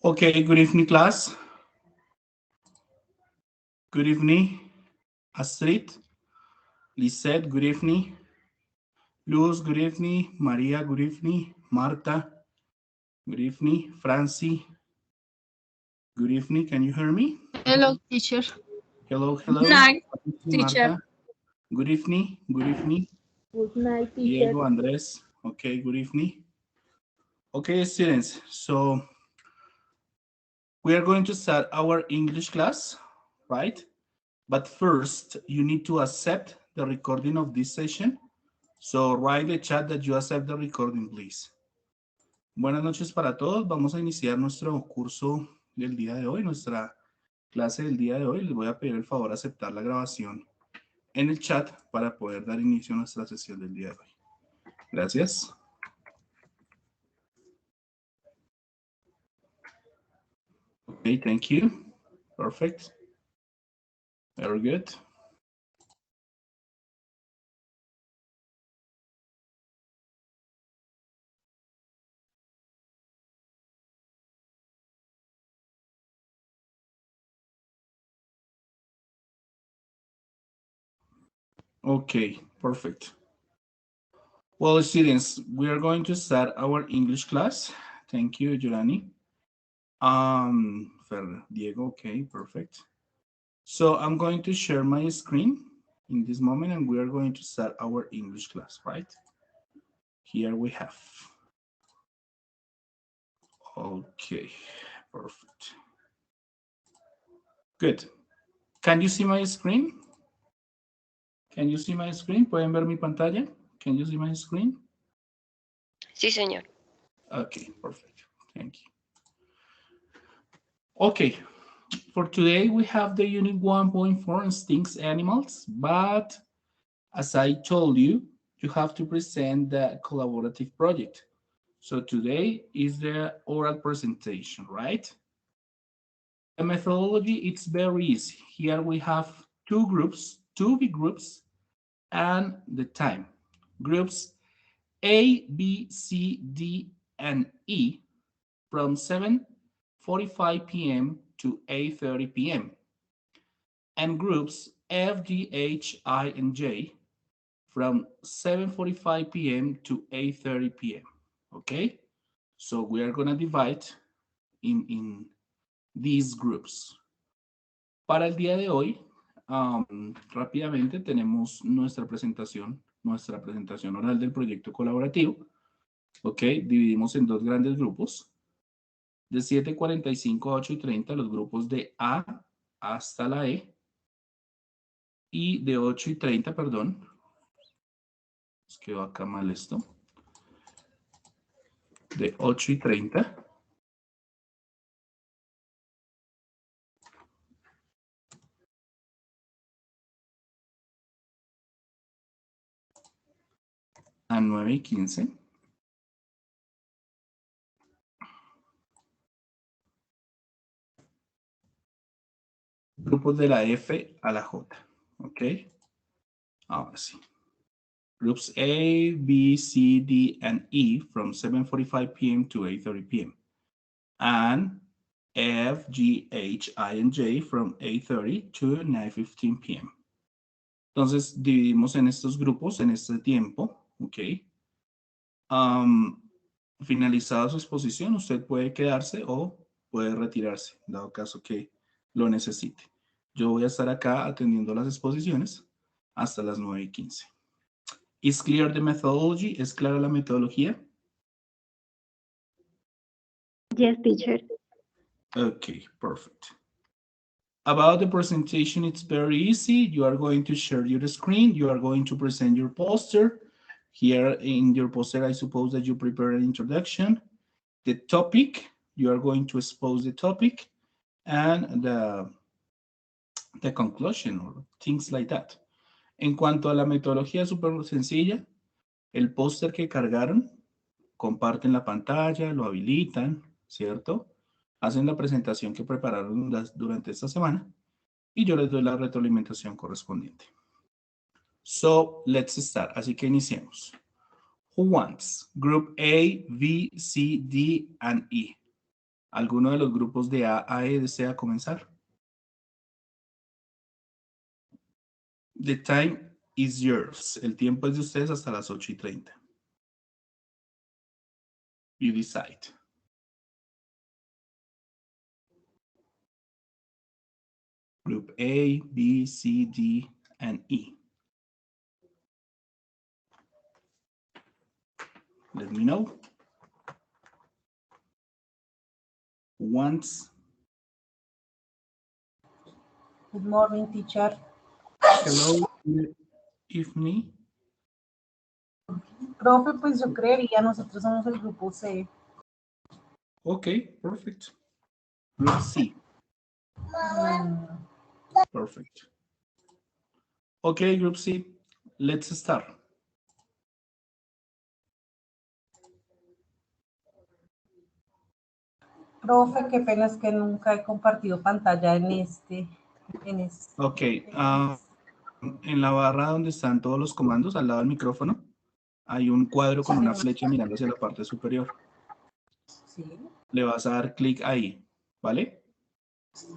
Okay, good evening, class. Good evening, Astrid. Lisette, good evening. Luz, good evening. Maria, good evening. Marta, good evening. Francie, good evening. Can you hear me? Hello, teacher. Hello, Good hello. night, Marta, teacher. good evening. Good evening. Good night, teacher. Diego, Andres, okay, good evening. Okay, students, so we are going to start our English class, right? But first, you need to accept the recording of this session. So write the chat that you accept the recording, please. Buenas noches para todos. Vamos a iniciar nuestro curso del día de hoy, nuestra clase del día de hoy. Les voy a pedir el favor de aceptar la grabación en el chat para poder dar inicio a nuestra sesión del día de hoy. Gracias. Okay, thank you. Perfect. Very good. Okay, perfect. Well, students, we are going to start our English class. Thank you, Giovanni. Diego, okay, perfect. So I'm going to share my screen in this moment and we are going to start our English class, right? Here we have. Okay, perfect. Good. Can you see my screen? Can you see my screen? ¿Pueden ver mi pantalla? Can you see my screen? Sí, señor. Okay, perfect. Thank you. Okay, for today we have the unit 1.4 instincts animals, but as I told you, you have to present the collaborative project. So today is the oral presentation, right? The methodology, it's very easy. Here we have two groups, two big groups, and the time. Groups A, B, C, D, and E from 7:45 p.m. to 8:30 p.m. And groups F, G, H, I, and J from 7:45 p.m. to 8:30 p.m. Okay? So we are going to divide in these groups. Para el día de hoy, rápidamente tenemos nuestra presentación oral del proyecto colaborativo. Ok, dividimos en dos grandes grupos. De 7:45 a 8:30 los grupos de A hasta la E. Y de 8:30, perdón. Es que va acá mal esto. De 8:30. A 9:15. Grupos de la F a la J. Ok. Ahora sí. Groups A, B, C, D, and E from 7:45 p.m. to 8:30 p.m. And F, G, H, I, and J from 8:30 to 9:15 p.m. Entonces, dividimos en estos grupos en este tiempo. Ok. Finalizada su exposición, usted puede quedarse o puede retirarse, dado caso que lo necesite. Yo voy a estar acá atendiendo las exposiciones hasta las 9:15. Is clear the methodology? ¿Es clara la metodología? Yes, teacher. Okay, perfect. About the presentation, it's very easy. You are going to share your screen. You are going to present your poster. Here in your poster, I suppose that you prepare an introduction. The topic, you are going to expose the topic and the conclusion or things like that. En cuanto a la metodología, súper sencilla. El póster que cargaron, comparten la pantalla, lo habilitan, ¿cierto? Hacen la presentación que prepararon durante esta semana y yo les doy la retroalimentación correspondiente. So, let's start. Así que iniciemos. Who wants? Group A, B, C, D, and E. ¿Alguno de los grupos de A a E desea comenzar? The time is yours. El tiempo es de ustedes hasta las 8:30. You decide. Group A, B, C, D, and E. Let me know. Once. Good morning, teacher. Hello, evening. Profe, pues yo creería, nosotros somos el grupo C. Okay, perfect. Group C. Perfect. Okay, Group C, let's start. Profe, qué pena es que nunca he compartido pantalla en este. Okay, en la barra donde están todos los comandos, al lado del micrófono, hay un cuadro con una flecha mirando hacia la parte superior. Sí. Le vas a dar clic ahí, ¿vale? Sí.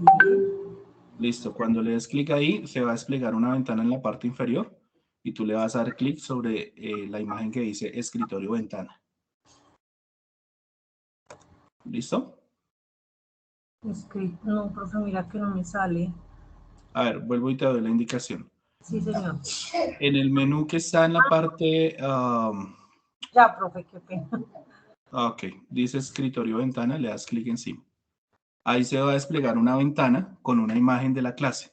Listo, cuando le des clic ahí, se va a desplegar una ventana en la parte inferior y tú le vas a dar clic sobre la imagen que dice escritorio ventana. ¿Listo? No, profe, mira que no me sale. A ver, vuelvo y te doy la indicación. Sí, señor. En el menú que está en la parte... Ya, profe, qué pena. ok, dice escritorio ventana, le das clic encima. Ahí se va a desplegar una ventana con una imagen de la clase.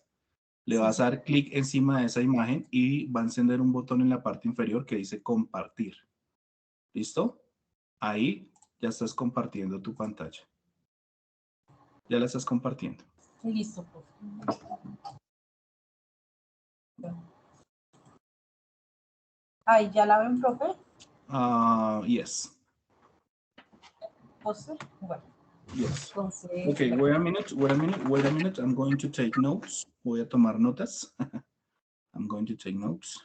Le vas a dar clic encima de esa imagen y va a encender un botón en la parte inferior que dice compartir. ¿Listo? Ahí ya estás compartiendo tu pantalla. Ya la estás compartiendo. Listo, profe. Ahí ya la ven, profe. Yes. Póster. Bueno. Yes. Entonces, Okay, wait a minute. I'm going to take notes. Voy a tomar notas. I'm going to take notes.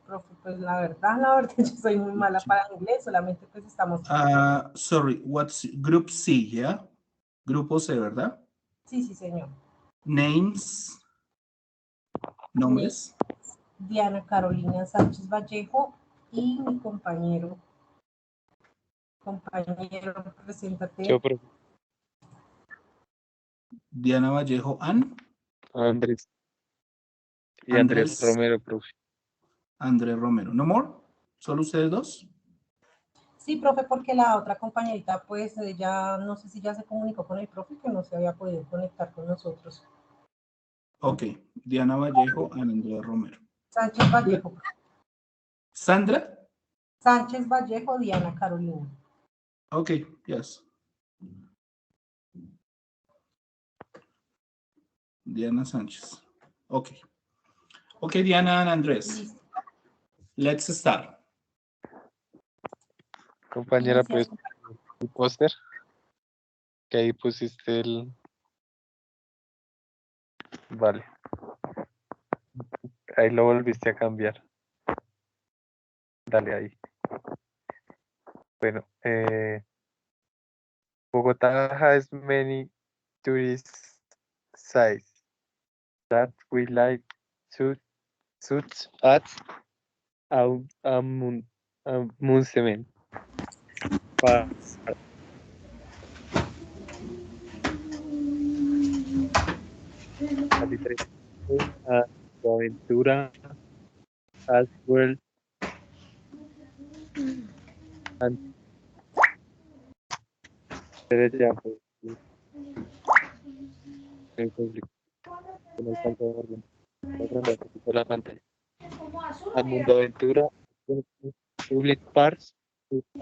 profe, pues la verdad, yo soy muy mala para inglés, solamente pues estamos... Sorry, what's Group C, yeah? Grupo C, ¿verdad? Sí, sí, señor. Names. Nombres. Diana Carolina Sánchez Vallejo y mi compañero. Preséntate. Yo, profe. Diana Vallejo, Ann. Andrés. Y Andrés Romero, profe. Andrés Romero. ¿No more? ¿Solo ustedes dos? Sí, profe, porque la otra compañerita, pues, ella, no sé si ya se comunicó con el profe, que no se había podido conectar con nosotros. Ok, Diana Vallejo, Ann Andrea Romero. Sánchez Vallejo. Sandra? Sánchez Vallejo, Diana Carolina. Ok, yes. Diana Sánchez. Ok. Ok, Diana and Andrés. Listo. Let's start. Compañera, pues, el póster. Que ahí pusiste el... Vale. Ahí lo volviste a cambiar. Dale ahí. Bueno, Bogotá has many tourist sites that we like such as amusement park, aventura as well and ya pues, el público que no alcanza a ver bien. Voy a agrandar un poquito la pantalla. Al mundo aventura, public parks,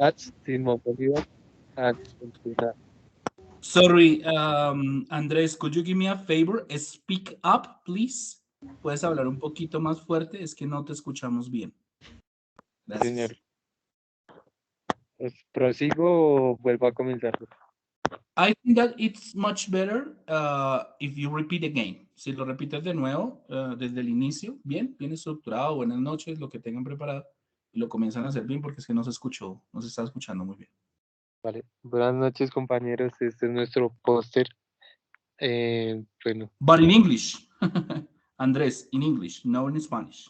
ads, Simón Bolívar, and Ventura. Sorry, Andrés, could you give me a favor? Speak up, please. ¿Puedes hablar un poquito más fuerte? Es que no te escuchamos bien. Gracias. Señor. Pues, ¿prosigo o vuelvo a comenzar? I think that it's much better if you repeat again. Si lo repites de nuevo desde el inicio, bien estructurado, buenas noches, lo que tengan preparado, y lo comienzan a hacer bien porque es que no se escuchó, no se está escuchando muy bien. Vale. Buenas noches, compañeros. Este es nuestro póster. Bueno, But in English. Andres, in English, no in Spanish.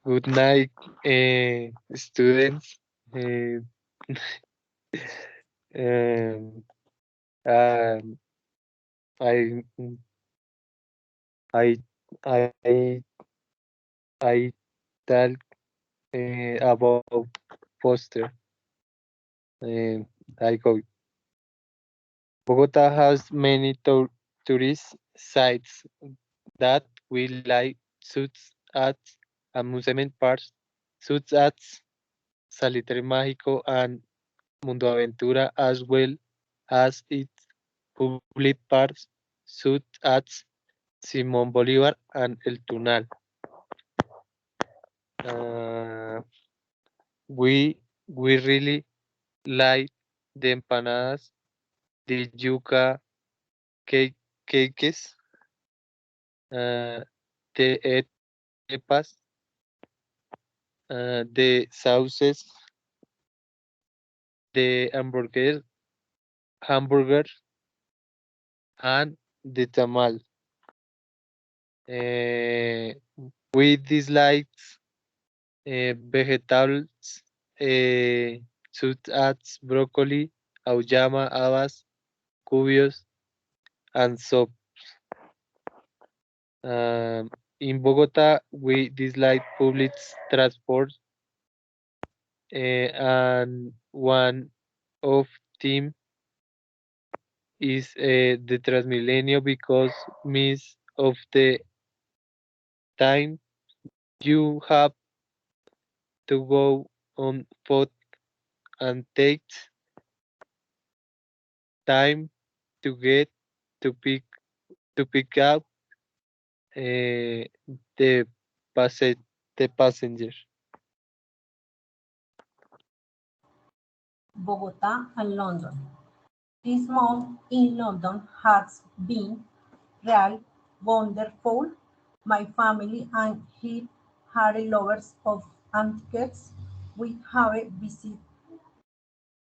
good night, students. Eh, um, um, I, I, I, I talk about poster. I go. Bogota has many tourist sites that we like, such as amusement parks, such as Salitre Mágico and Mundo Aventura, as well as its public parks, such as Simón Bolívar and El Tunal. Uh, we really like the empanadas, the yuca cakes, the arepas, the sauces, the hamburger, and the tamal. Uh, we dislike vegetables such as broccoli, auyama, habas, cubios, and soap. In Bogota, we dislike public transport, and one of them is the Transmilenio because miss of the time you have to go on foot and takes time to get to pick up the passe- the passenger. Bogota and London. This month in London has been real wonderful. My family and he are lovers of antiques. We have visited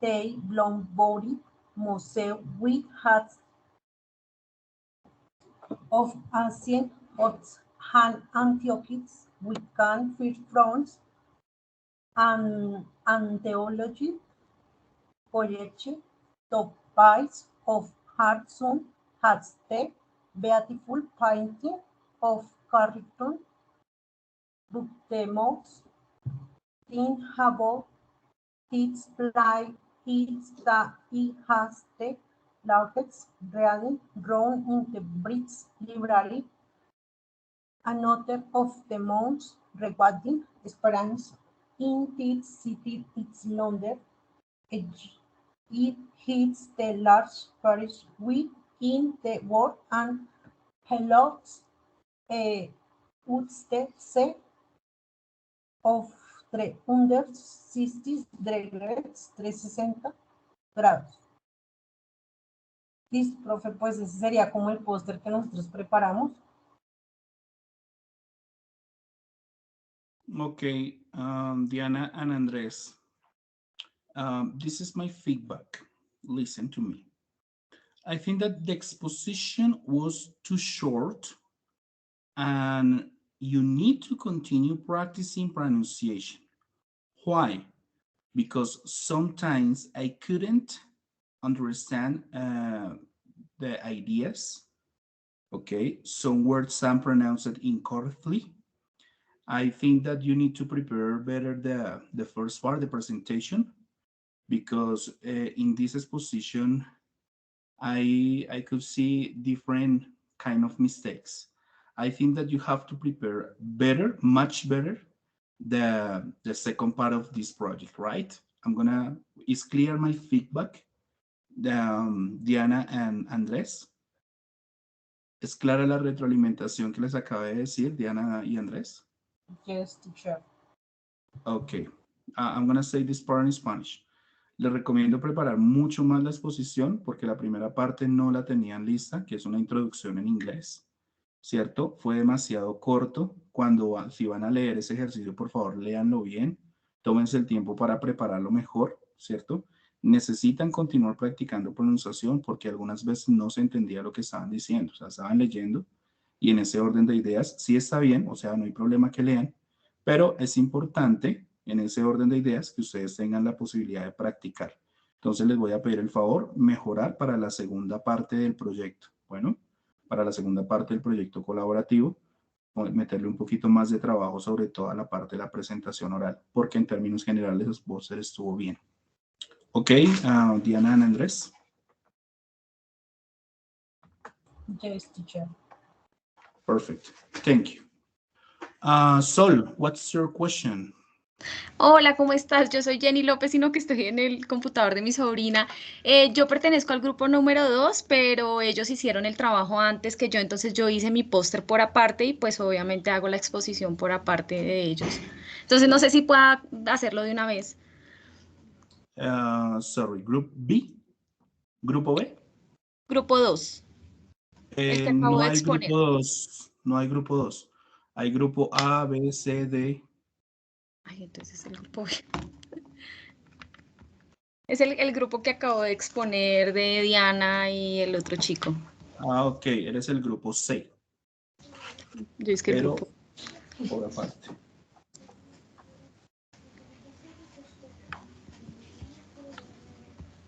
the Bloomsbury Museum, which has of ancient arts and antiquities. We can find from and theology, poetry, top piles of Hudson has the beautiful painting of Carrington, but the most thing about its play is that it has the largest really grown in the British Library, another of the most rewarding experience in this city is London. It hits the large parish in the world and hellots the set of 360 degrees, 360 grados. Listo, profe, pues ese sería como el póster que nosotros preparamos. Okay, Diana and Andres. This is my feedback. Listen to me. I think that the exposition was too short and you need to continue practicing pronunciation. Why? Because sometimes I couldn't understand the ideas. Okay, some words are pronounced incorrectly. I think that you need to prepare better the first part, the presentation, because in this exposition, I could see different kind of mistakes. I think that you have to prepare better, much better, the second part of this project, right? It's clear my feedback, Diana and Andrés. ¿Es clara la retroalimentación que les acabé de decir, Diana y Andrés? Yes, teacher. Okay, I'm gonna say this part in Spanish. Les recomiendo preparar mucho más la exposición porque la primera parte no la tenían lista, que es una introducción en inglés, ¿cierto? Fue demasiado corto. Si van a leer ese ejercicio, por favor, léanlo bien. Tómense el tiempo para prepararlo mejor, ¿cierto? necesitan continuar practicando pronunciación porque algunas veces no se entendía lo que estaban diciendo, o sea, estaban leyendo y en ese orden de ideas sí está bien, o sea, no hay problema que lean, pero es importante en ese orden de ideas que ustedes tengan la posibilidad de practicar. Entonces les voy a pedir el favor mejorar para la segunda parte del proyecto. Bueno, para la segunda parte del proyecto colaborativo, meterle un poquito más de trabajo sobre toda la parte de la presentación oral, porque en términos generales Exposer estuvo bien. Ok, Diana and Andrés. Yes, teacher. Perfect, thank you. Sol, what's your question? Hola, ¿cómo estás? Yo soy Jenny López, sino que estoy en el computador de mi sobrina. Yo pertenezco al grupo número 2, pero ellos hicieron el trabajo antes que yo, entonces yo hice mi póster por aparte y pues obviamente hago la exposición por aparte de ellos. Entonces no sé si pueda hacerlo de una vez. Sorry, Group B, Grupo B. Grupo 2, el que acabo No de hay exponer. grupo 2, no hay grupo 2. Hay grupo A, B, C, D. Ay, entonces el grupo B. Es el grupo que acabo de exponer de Diana y el otro chico. Ok, eres el grupo C, Yo es que el pero grupo. por aparte.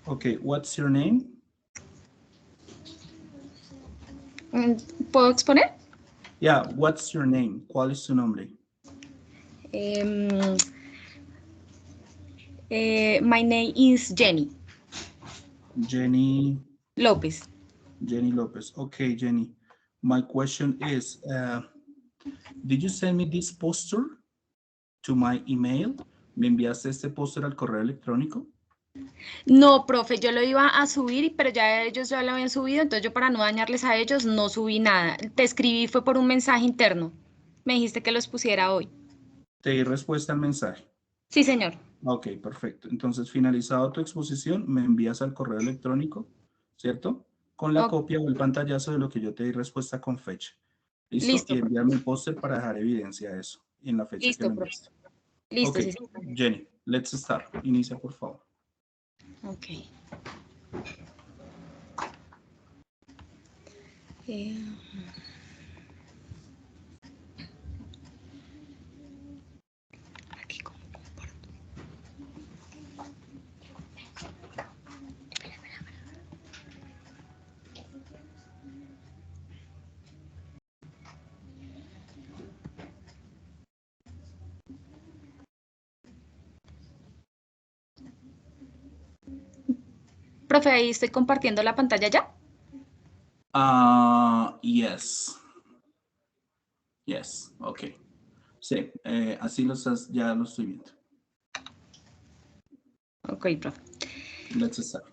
Ok, what's your name? ¿Puedo exponer? Yeah, what's your name? ¿Cuál es tu nombre? My name is Jenny Jenny. López. Jenny Lopez. Okay, Jenny. My question is, did you send me this poster to my email? ¿Me enviaste este póster al correo electrónico? No, profe, yo lo iba a subir, pero ya ellos ya lo habían subido, entonces yo para no dañarles a ellos no subí nada. Te escribí fue por un mensaje interno. Me dijiste que los pusiera hoy. Te di respuesta al mensaje. Sí, señor. Ok, perfecto. Entonces, finalizado tu exposición, me envías al correo electrónico, ¿cierto? Con la Ok, copia o el pantallazo de lo que yo te di respuesta con fecha. ¿Listo? listo, Y profe. envíame el póster para dejar evidencia de eso en la fecha que Listo, me profe. enviaste. Listo, Ok, sí, señor. Jenny, let's start. Inicia, por favor. Ok. Eh, aquí como comparto. Profe, ahí estoy compartiendo la pantalla ya. Yes. Yes, ok. Sí, así ya lo estoy viendo. Ok, profe. Let's start.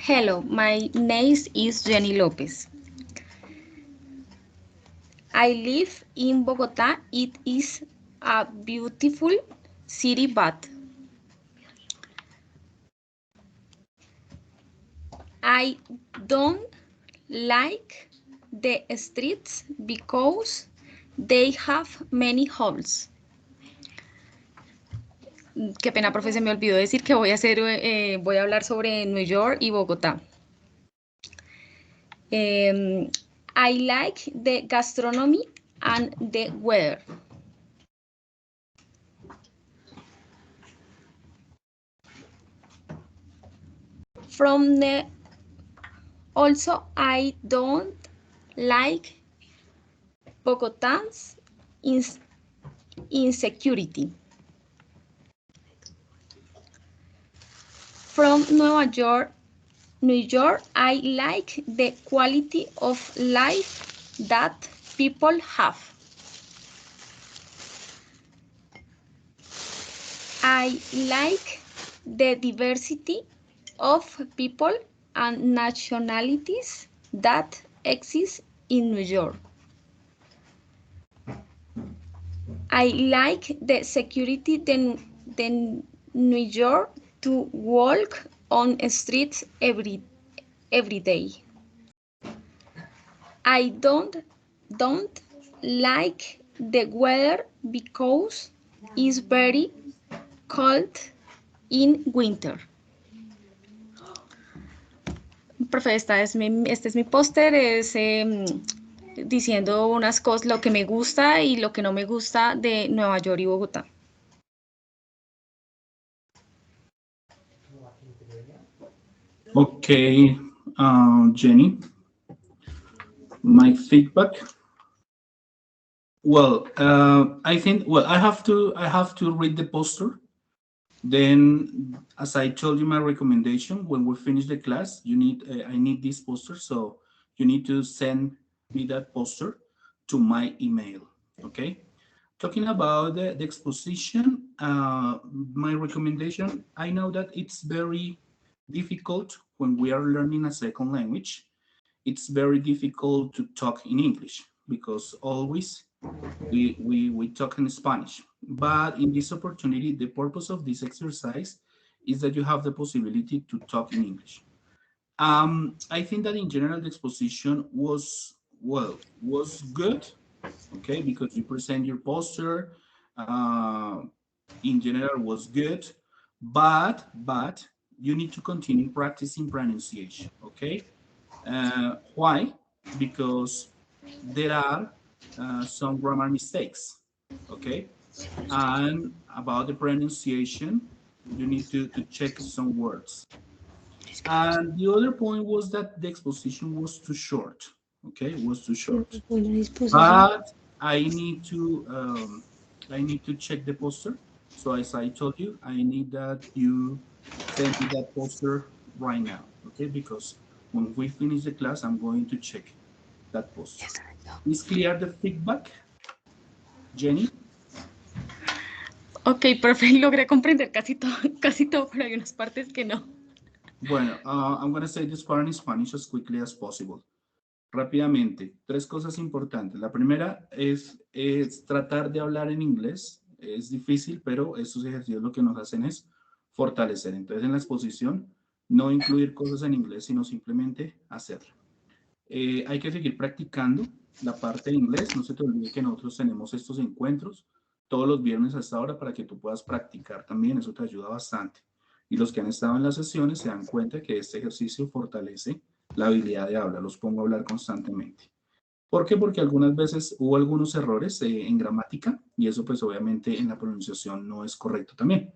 Hello, my name is Jenny Lopez. I live in Bogota. It is a beautiful city, but I don't like the streets because they have many holes. Qué pena, profe, se me olvidó decir que voy a hablar sobre New York y Bogotá. I like the gastronomy and the weather. Also, I don't like Bogotá's insecurity. From New York, I like the quality of life that people have. I like the diversity of people and nationalities that exist in New York. I like the security the New York to walk on streets every day. I don't like the weather because is very cold in winter. Profe, este es mi póster, es diciendo unas cosas, lo que me gusta y lo que no me gusta de Nueva York y Bogotá. Okay, Jenny, my feedback. Well, I think, well, I have to read the poster. Then, as I told you, my recommendation, when we finish the class, I need this poster, so you need to send me that poster to my email, okay? Talking about the exposition, my recommendation, I know that it's very difficult when we are learning a second language. It's very difficult to talk in English because always we talk in Spanish. But in this opportunity, the purpose of this exercise is that you have the possibility to talk in English. I think that in general, the exposition was good, okay, because you present your poster. Uh, in general, was good, but you need to continue practicing pronunciation, okay? Why? Because there are some grammar mistakes, okay? And about the pronunciation, you need to check some words. And the other point was that the exposition was too short, okay? It was too short. But I need to check the poster. So as I told you, I need that you send me that poster right now, okay? Because when we finish the class, I'm going to check that poster. Is clear the feedback, Jenny? Ok, profe, logré comprender casi todo, pero hay unas partes que no. Bueno, I'm going to say this part in Spanish as quickly as possible. Rápidamente, tres cosas importantes. La primera es tratar de hablar en inglés. Es difícil, pero estos ejercicios lo que nos hacen es fortalecer. Entonces, en la exposición, no incluir cosas en inglés, sino simplemente hacerlo. Hay que seguir practicando la parte de inglés. No se te olvide que nosotros tenemos estos encuentros todos los viernes a esta hora para que tú puedas practicar también. Eso te ayuda bastante. Y los que han estado en las sesiones se dan cuenta que este ejercicio fortalece la habilidad de hablar. Los pongo a hablar constantemente. ¿Por qué? Porque algunas veces hubo algunos errores en gramática y eso pues obviamente en la pronunciación no es correcto también.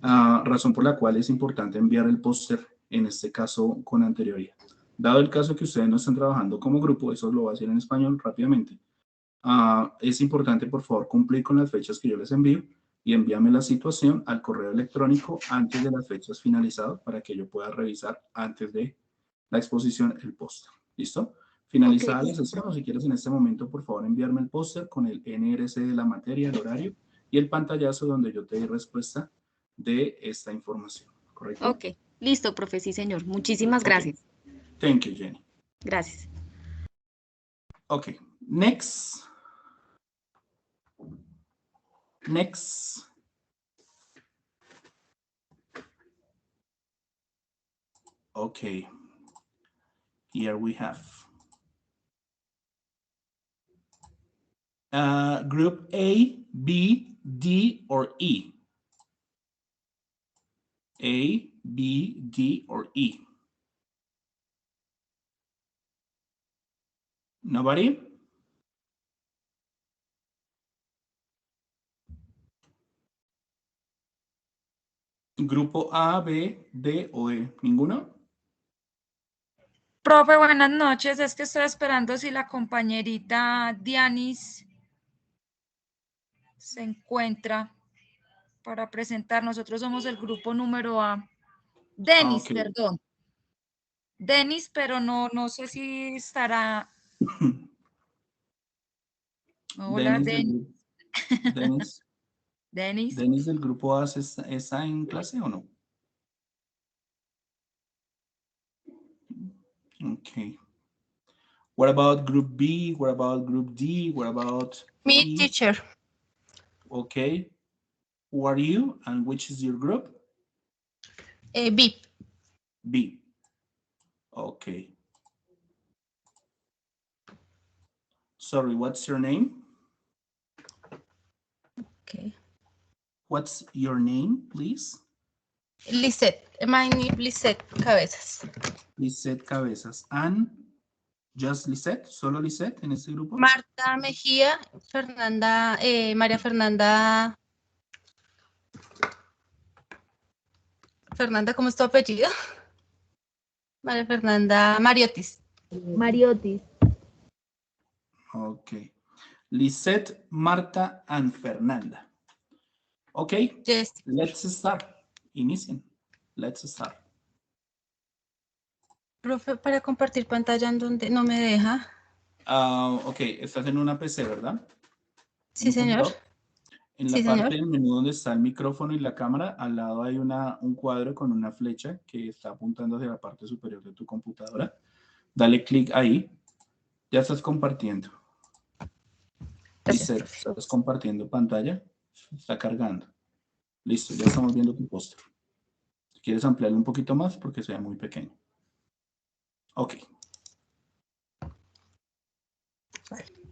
Razón por la cual es importante enviar el póster, en este caso con anterioridad. Dado el caso que ustedes no están trabajando como grupo, eso lo voy a decir en español rápidamente, es importante por favor cumplir con las fechas que yo les envío y envíame la situación al correo electrónico antes de las fechas finalizadas para que yo pueda revisar antes de la exposición el póster. ¿Listo? Finalizada Ok, la sesión, o si quieres en este momento, por favor enviarme el póster con el NRC de la materia, el horario y el pantallazo donde yo te di respuesta de esta información. ¿Correcto? ok, listo, profe, sí, señor. Muchísimas Okay. gracias. Thank you, Jenny. Gracias. Okay, next. Next. Okay, here we have group A, B, D, or E. A, B, D, or E. Nobody? Grupo A, B, D o E. ¿Ninguno? Profe, buenas noches. Es que estoy esperando si la compañerita Dianis se encuentra para presentar. Nosotros somos el grupo número A. Denis, Okay. perdón. Denis, pero no sé si estará. Hola, Denis. Denis. Denis. ¿Denis del grupo A está en clase o no? Okay. What about group B? What about group D? What about Me, E? teacher. Okay. Who are you and which is your group? B. B. Okay. Sorry, what's your name? Okay. What's your name, please? Lisette. My name Lisette Cabezas. Lisette Cabezas. And just Lisette, solo Lisette en este grupo. Marta Mejía, Fernanda, María Fernanda. Fernanda, ¿cómo es tu apellido? María Fernanda Mariotis. Mariotis. Okay. Lisette, Marta, and Fernanda. Okay, Yes. let's start. Inicien. Let's start. Profe, para compartir pantalla en donde no me deja. Ok, estás en una PC, ¿verdad? Sí, ¿Un señor. computador? En la Sí, parte señor. del menú donde está el micrófono y la cámara, al lado hay un cuadro con una flecha que está apuntando hacia la parte superior de tu computadora. Dale clic ahí. Ya estás compartiendo. Gracias, Listo, profe. estás compartiendo pantalla. Está cargando. Listo, ya estamos viendo tu póster. Si quieres ampliarlo un poquito más porque se ve muy pequeño. Ok.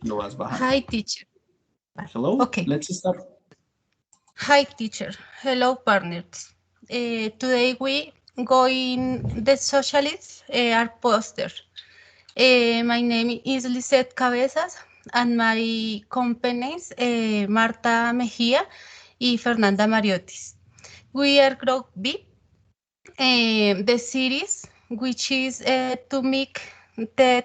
Lo vas bajando. Hi, teacher. Hello, Okay. let's start. Hi, teacher. Hello, partners. Today we go in the socialists art poster. My name is Lisette Cabezas and my companies Marta Mejía y Fernanda Mariotis. We are Group B. The series, which is to make the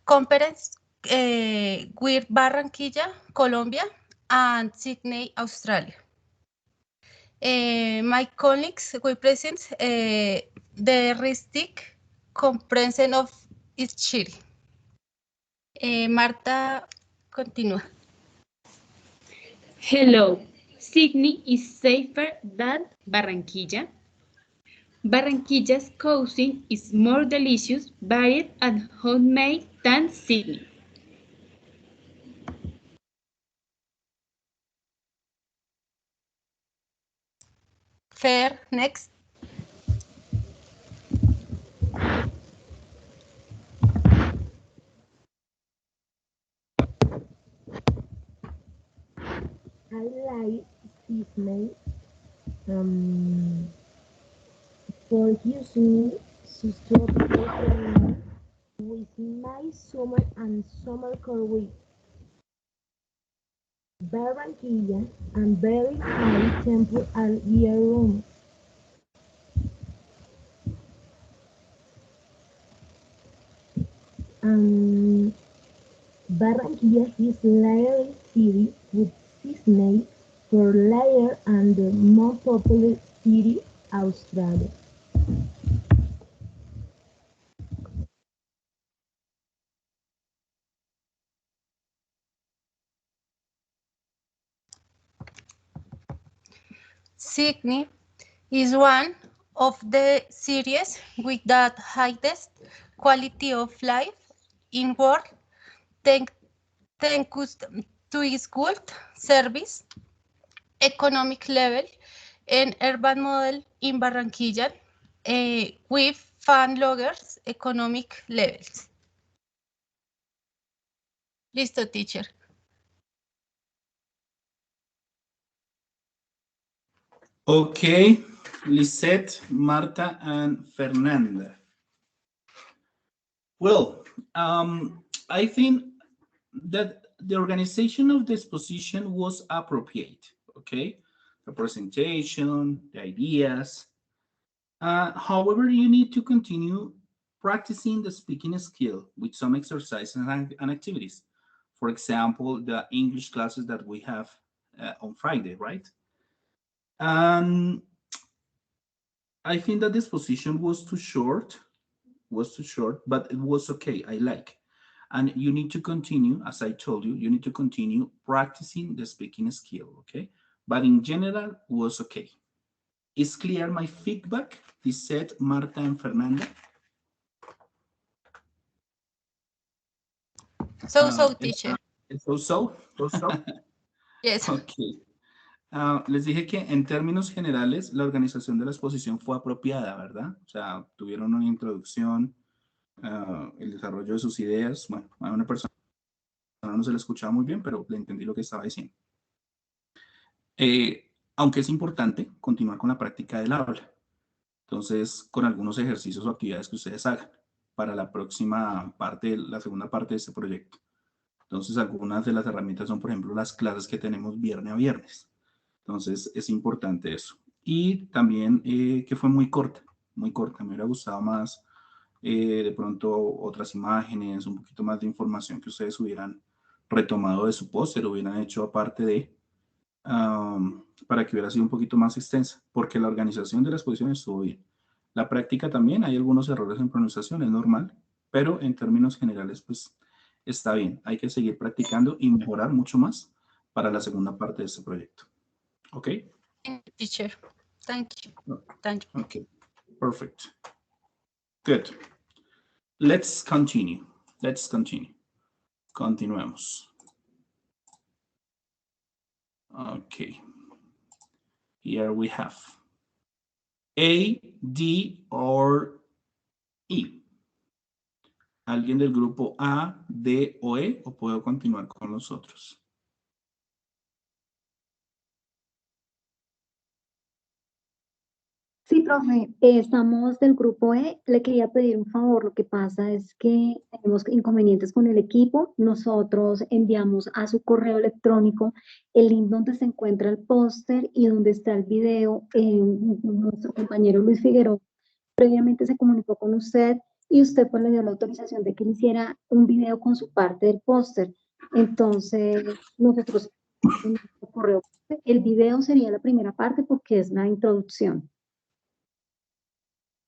conference with Barranquilla, Colombia, and Sydney, Australia. My colleagues represent the ristic comprehension of each city. Marta, continúa. Hello, Sydney is safer than Barranquilla. Barranquilla's cuisine is more delicious, varied, and homemade than Sydney. Fair, next. I like Sydney for using sustainable with my summer and summer colleagues. Barranquilla and very high temple all year round. Barranquilla is layered city with Sydney for layer and the more popular city, Australia. Sydney is one of the cities with the highest quality of life in world thanks to its good service, economic level, and urban model in Barranquilla with fan loggers economic levels. Listo, teacher. Okay, Lisette, Marta, and Fernanda. Well, I think that the organization of this position was appropriate, okay? The presentation, the ideas. However, you need to continue practicing the speaking skill with some exercises and activities. For example, the English classes that we have on Friday, right? And I think that this position was too short, but it was okay. I like. And you need to continue, as I told you, you need to continue practicing the speaking skill, okay? But in general, was okay. Is clear my feedback? This said Marta and Fernanda. So, teacher. So. Yes. Okay. Les dije que en términos generales la organización de la exposición fue apropiada, ¿verdad? O sea, tuvieron una introducción, el desarrollo de sus ideas. Bueno, a una persona no se le escuchaba muy bien, pero le entendí lo que estaba diciendo. aunque es importante continuar con la práctica del habla. Entonces, con algunos ejercicios o actividades que ustedes hagan para la próxima parte, la segunda parte de este proyecto. Entonces, algunas de las herramientas son, por ejemplo, las clases que tenemos viernes a viernes. Entonces, es importante eso. Y también que fue muy corta. Me hubiera gustado más, de pronto, otras imágenes, un poquito más de información que ustedes hubieran retomado de su póster, hubieran hecho aparte de, para que hubiera sido un poquito más extensa, porque la organización de la exposición estuvo bien. La práctica también, hay algunos errores en pronunciación, es normal, pero en términos generales, pues está bien. Hay que seguir practicando y mejorar mucho más para la segunda parte de este proyecto. ¿Ok? Teacher. Thank you. Thank you. Okay, perfect. Good. Let's continue. Let's continue. Continuemos. Okay. Here we have A, D, or E. ¿Alguien del grupo A, D o E? ¿O puedo continuar con los otros? Sí, profe, estamos del grupo E. Le quería pedir un favor. Lo que pasa es que tenemos inconvenientes con el equipo. Nosotros enviamos a su correo electrónico el link donde se encuentra el póster y donde está el video. Nuestro compañero Luis Figueroa previamente se comunicó con usted y usted pues le dio la autorización de que él hiciera un video con su parte del póster. Entonces, nosotros en nuestro correo, el video sería la primera parte porque es la introducción.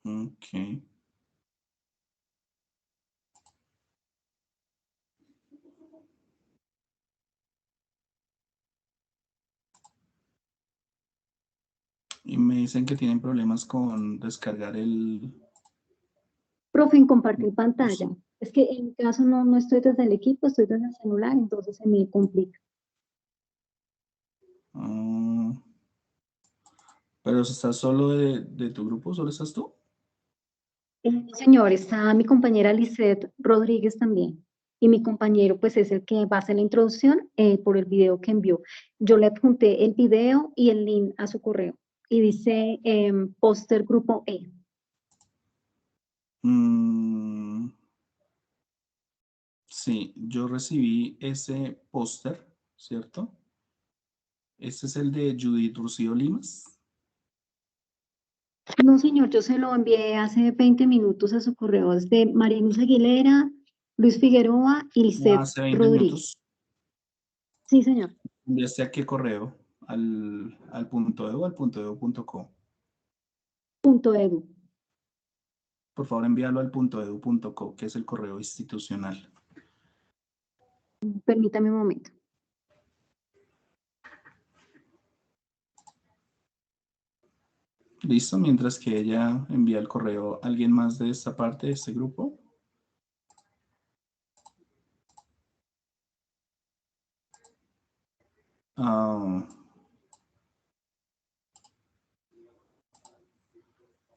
Ok. Y me dicen que tienen problemas con descargar el... Profe, en compartir pantalla. Es que en mi caso no estoy desde el equipo, estoy desde el celular, entonces se me complica. ¿Pero estás solo de tu grupo? ¿Solo estás tú? No, señor, está mi compañera Lisette Rodríguez también. Y mi compañero, pues, es el que va a hacer la introducción por el video que envió. Yo le adjunté el video y el link a su correo. Y dice póster grupo E. Sí, yo recibí ese póster, ¿cierto? Este es el de Judith Rocío Limas. No, señor, yo se lo envié hace 20 minutos a su correo. Es de María Luz Aguilera, Luis Figueroa y Lisette Hace 20 Rodríguez. minutos. Sí, señor. ¿Enviaste a qué correo? ¿Al punto .edu o al punto .edu.co? .edu. Por favor, envíalo al punto .edu.co, que es el correo institucional. Permítame un momento. Listo, mientras que ella envía el correo, ¿alguien más de esta parte, de este grupo?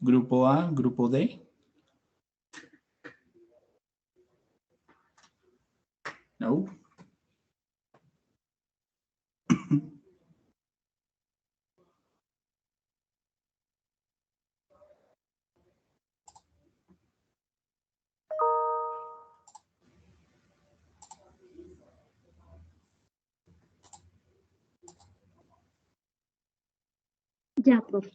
Grupo A, grupo D. No. Ya, profe.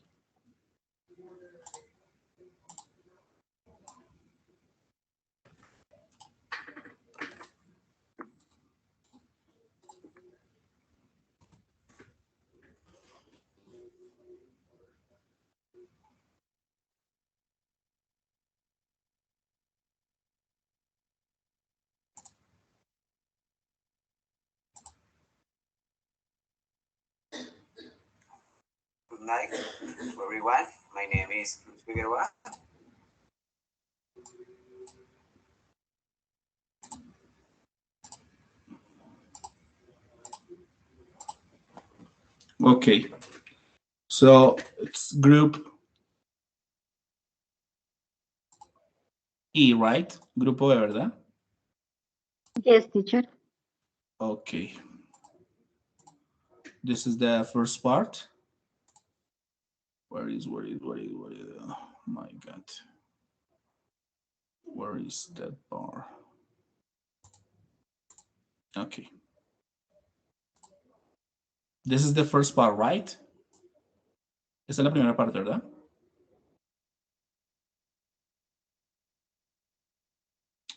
Good night, everyone. My name is Luis Figueroa. Okay. So it's group E, right? Grupo E, ¿verdad? Yes, teacher. Okay. This is the first part. Where is, oh my God. Where is that bar? Okay. This is the first part, right? Esta es la primera parte, ¿verdad?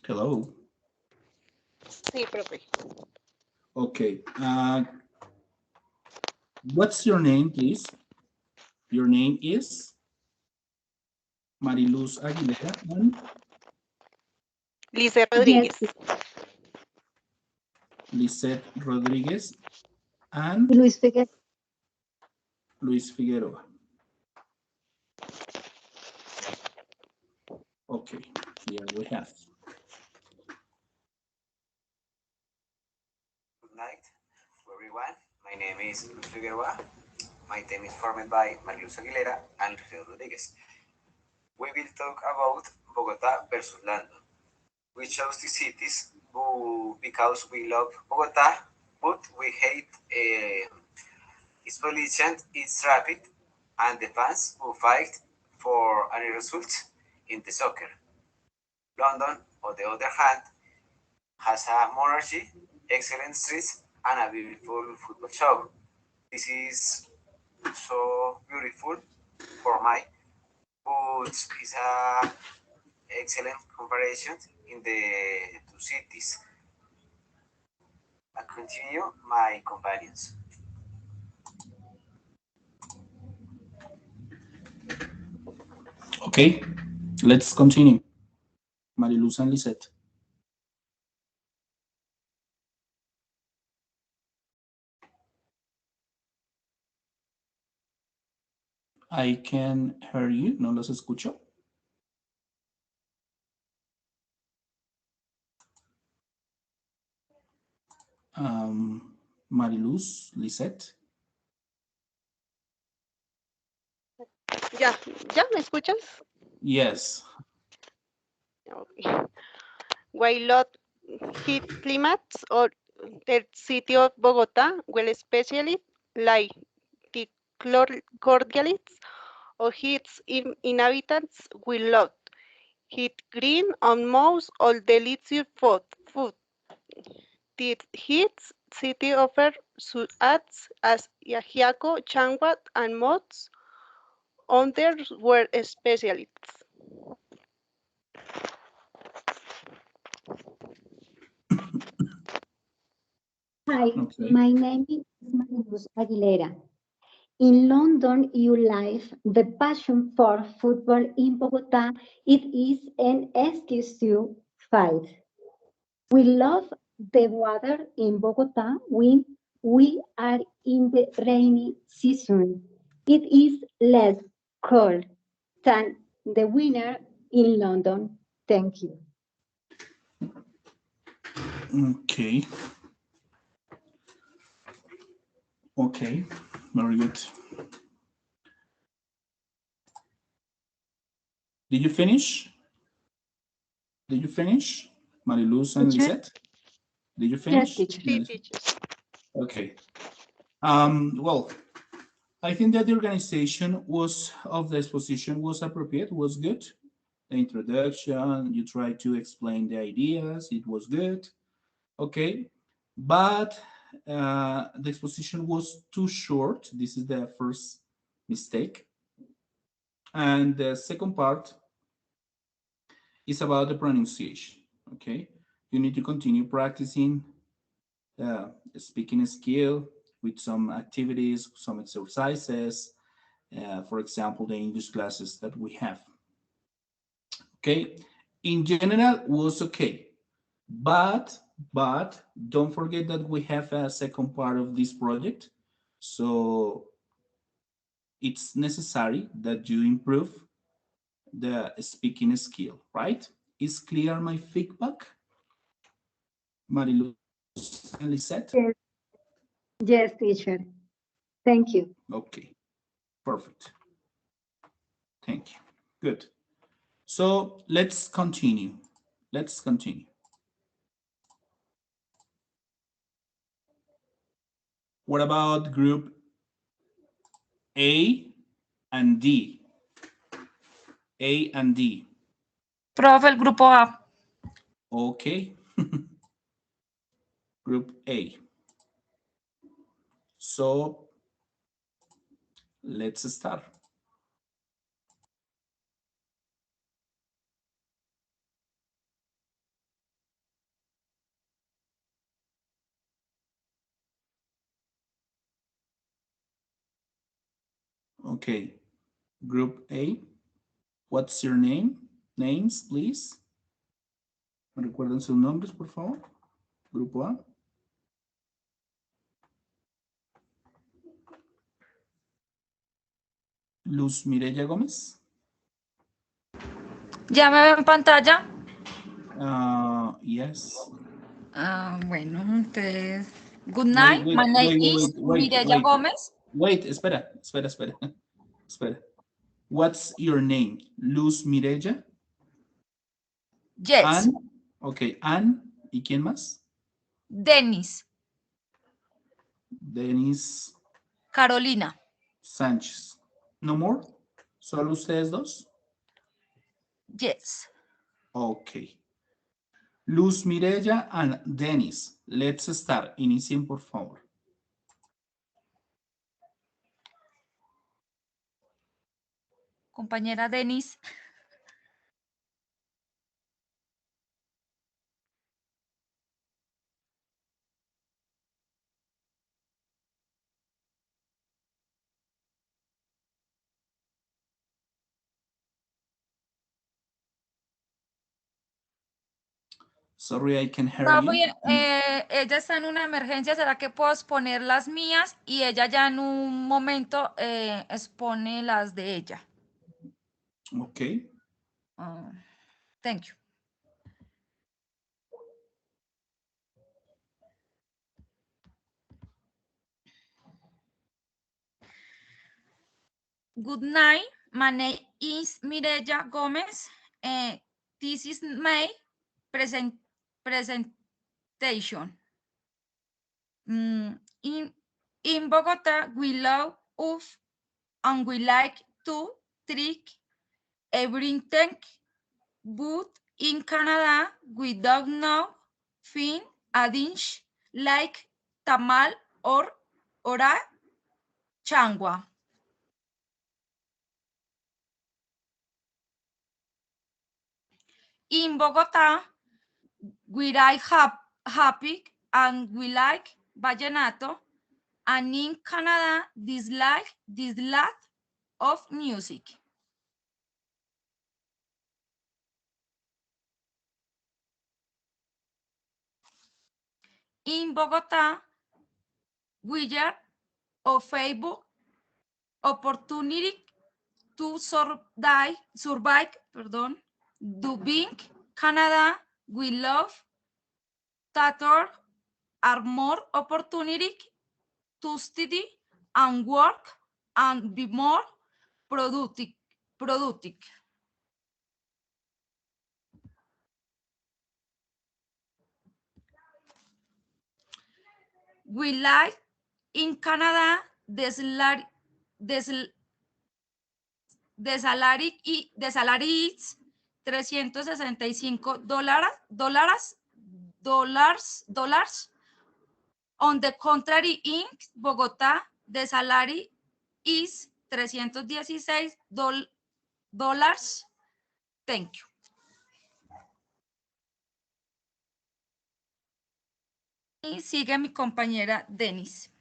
Hello. Sí, profe. Okay. What's your name, please? Your name is Mariluz Aguilera and Lisette Rodríguez. Yes, Lisette Rodríguez and Luis Figueroa. Luis Figueroa. Okay, here we have. Good night, everyone. My name is Luis Figueroa. My team is formed by Mariluz Aguilera and Lisette Rodríguez. We will talk about Bogotá versus London. We chose the cities because we love Bogotá, but we hate its pollution, its traffic, and the fans who fight for any result in the soccer. London, on the other hand, has a monarchy, excellent streets, and a beautiful football show. This is so beautiful for my, but it's a excellent comparison in the two cities. I continue my companions. Okay, let's continue. Mariluz and Lisette. I can hear you, no los escucho. Mariluz, Lisette. ¿Ya me escuchas? Yes. Okay. Why not heat climates or the city of Bogotá, well especially like the cordialities or its inhabitants will love. Heat green on most all delicious food. The heat city offers such as ajiaco, changua, and mods. Others were specialists. Hi, Okay. my name is Mariluz Aguilera. In London, you live the passion for football in Bogota. It is an excuse to fight. We love the weather in Bogota when we are in the rainy season. It is less cold than the winter in London. Thank you. Okay. Okay, very good. Did you finish? Did you finish? Mariluz and Teacher? Lisette? Did you Yes, finish? teacher. Sí, teacher. Okay. Well, I think that the organization was of the exposition was appropriate, was good. The introduction, you tried to explain the ideas, it was good. Okay. But the exposition was too short. This is the first mistake. And the second part is about the pronunciation. Okay. You need to continue practicing speaking skill with some activities, some exercises, for example, the English classes that we have. Okay, in general was okay, but don't forget that we have a second part of this project, so it's necessary that you improve the speaking skill, right? Is clear my feedback, Mariluz and Lisette? Yes, yes, teacher. Thank you. Okay, perfect. Thank you. Good. So let's continue. Let's continue. What about group A and D. A and D. Profe, el grupo A. Okay. Group A. So let's start. Okay. Group A. What's your name? Names, please. Recuerden sus nombres, por favor. Grupo A. Luz Mireya Gómez. ¿Ya me veo en pantalla? Yes. Bueno, entonces. Good night. Wait, My name wait, is wait, Mireya wait. Gómez. Wait, espera. Espera. What's your name? Luz Mireya. Yes. Ann. Ok, Ann. ¿Y quién más? Denis. Denis Carolina. Sánchez. No more? ¿Solo ustedes dos? Yes. Ok. Luz Mireya and Denis. Let's start. Inicien, por favor. Compañera Denis. Sorry, I can hear Profe, you. ella está en una emergencia. ¿Será que puedo exponer las mías y ella ya en un momento expone las de ella? Ok. Thank you. Good night. My name is Mireya Gómez. This is my presentation. In Bogota, we love UF and we like to trick everything, but in Canada, we don't know fin a dish like tamal or ora changua. In Bogota, we like happy and we like vallenato, and in Canada, this lot of music. In Bogota, we are of Facebook opportunity to survive, Dubbing, Canada, we love theater are more opportunity to study and work and be more productive. We like in Canada the salary is $365. On the contrary, in Bogota, the salary is $316. Thank you. Y sigue mi compañera Denis.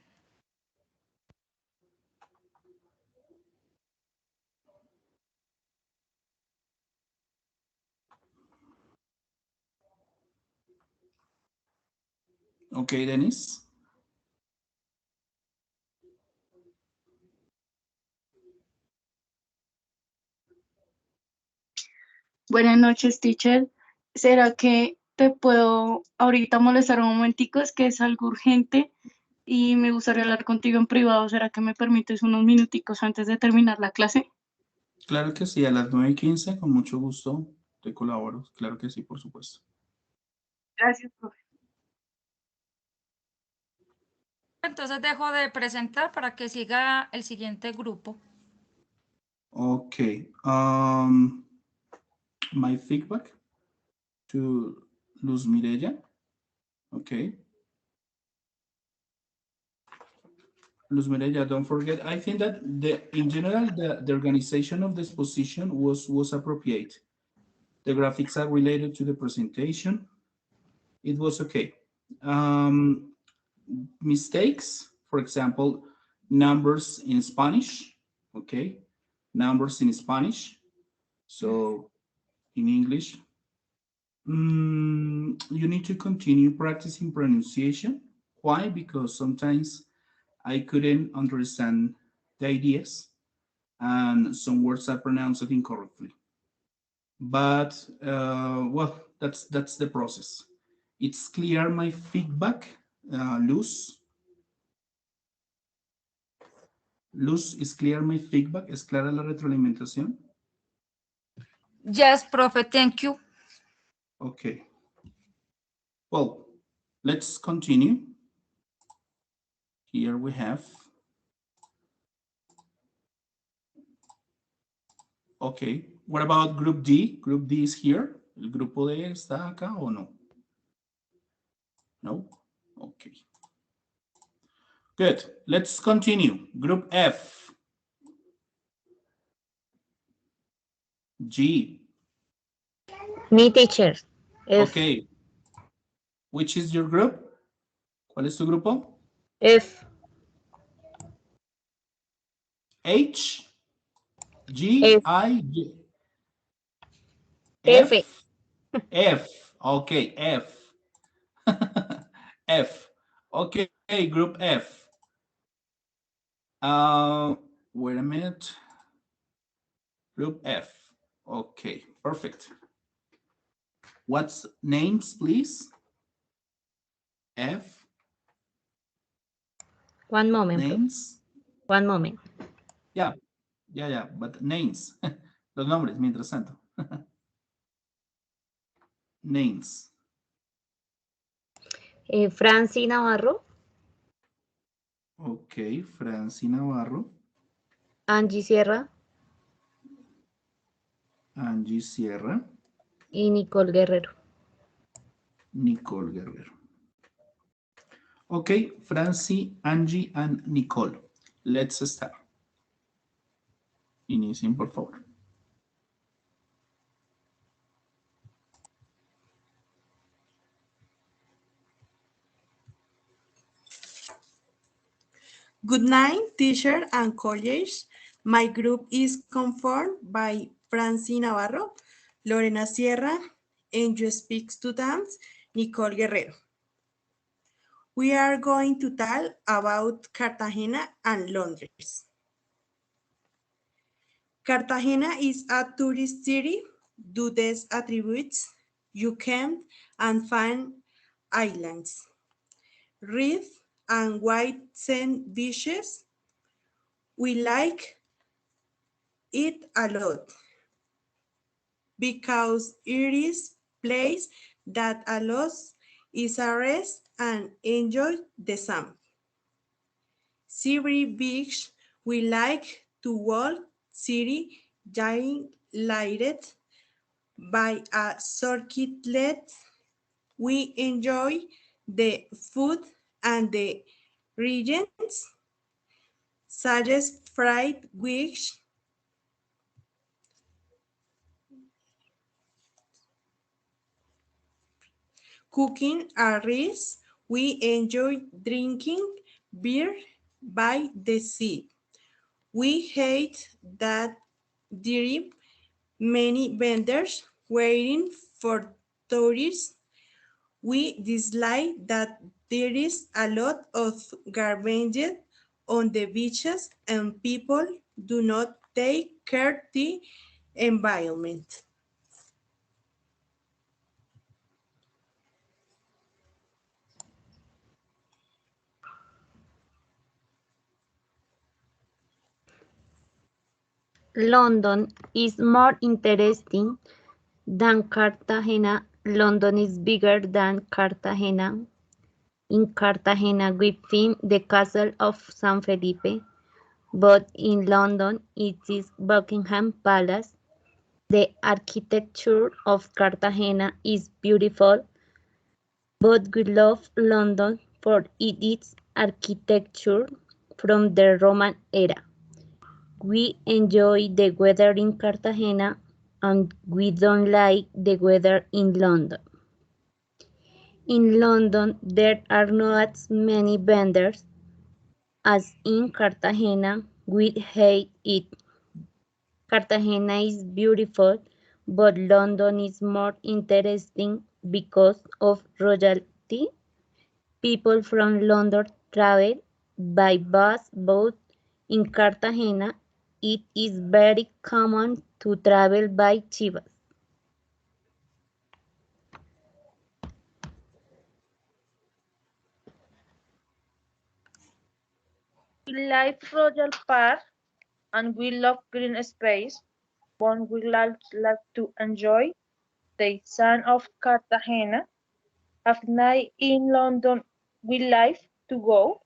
Ok, Denis. Buenas noches, teacher. ¿Será que te puedo ahorita molestar un momentico? Es que es algo urgente y me gustaría hablar contigo en privado. ¿Será que me permites unos minuticos antes de terminar la clase? Claro que sí, a las 9:15, con mucho gusto te colaboro. Claro que sí, por supuesto. Gracias, profe. Entonces dejo de presentar para que siga el siguiente grupo. Okay. My feedback to Luz Mireya. Okay. Luz Mireya, don't forget. I think that in general the organization of the exposition was appropriate. The graphics are related to the presentation. It was okay. Mistakes, for example, numbers in Spanish. Okay, numbers in Spanish. So in English, you need to continue practicing pronunciation. Why? Because sometimes I couldn't understand the ideas and some words are pronounced incorrectly. But well, that's the process. It's clear my feedback, Luz. Luz, is clear my feedback? ¿Es clara la retroalimentación? Yes, profe, thank you. Okay. Well, let's continue. Here we have. Okay. What about group D? Group D is here. ¿El grupo D está acá o no? No? Okay. Good. Let's continue. Group F. G. Me, teacher. F. Okay. Which is your group? ¿Cuál es tu grupo? F. H. G. F. I. G. F. F. Okay, F. F. Okay, group F. Wait a minute. Group F. Okay, perfect. What's names, please? F. One moment. Names. One moment. Yeah, but names. Los nombres, mientras tanto. Names. Franci Navarro. Okay, Franci Navarro. Angie Sierra. Angie Sierra. Y Nicole Guerrero. Nicole Guerrero. Okay, Franci, Angie, and Nicole. Let's start. Inicien, por favor. Good night, teacher and colleagues. My group is conformed by Franci Navarro, Lorena Sierra, and you speak students, Nicole Guerrero. We are going to talk about Cartagena and Londres. Cartagena is a tourist city due to these attributes. You can and find islands, reef and white sand beaches. We like it a lot because it is a place that allows us to rest and enjoy the sun. Several beach we like to walk city giant lighted by a circuitlet. We enjoy the food and the regions such as fried fish, cooking a rice. We enjoy drinking beer by the sea. We hate that there are many vendors waiting for tourists. We dislike that there is a lot of garbage on the beaches and people do not take care of the environment. London is more interesting than Cartagena. London is bigger than Cartagena. In Cartagena, we find the castle of San Felipe. but in London it is Buckingham Palace. The architecture of Cartagena is beautiful, but we love London for its architecture from the Roman era. We enjoy the weather in Cartagena and we don't like the weather in London. In London, there are not as many vendors as in Cartagena. We hate it. Cartagena is beautiful, but London is more interesting because of royalty. People from London travel by bus, boat. In Cartagena, it is very common to travel by chivas. We like Royal Park and we love green space, but we like to enjoy the sun of Cartagena. At night in London, we like to go